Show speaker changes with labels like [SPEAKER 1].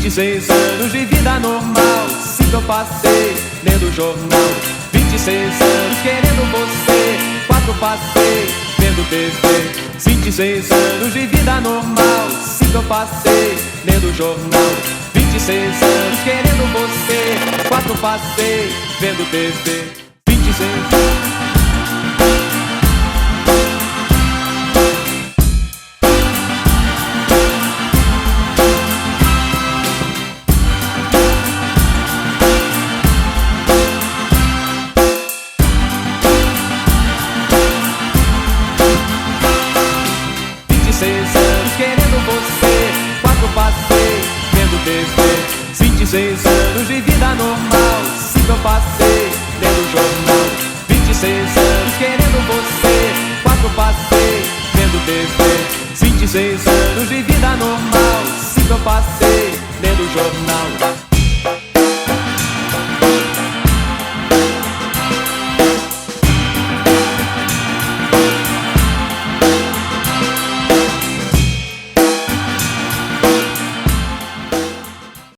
[SPEAKER 1] 26 anos de vida normal, 5 eu passei lendo jornal. 26 anos querendo você, 4 passei vendo TV. 26 anos de vida normal, 5 eu passei lendo jornal. 26 anos querendo você, 4 passei vendo TV. 26 anos querendo você, 4 passei vendo TV. 26 anos de vida normal, 5 eu passei lendo jornal. 26 anos querendo você, 4 passei vendo TV. 26 anos de vida normal, 5 eu passei lendo jornal.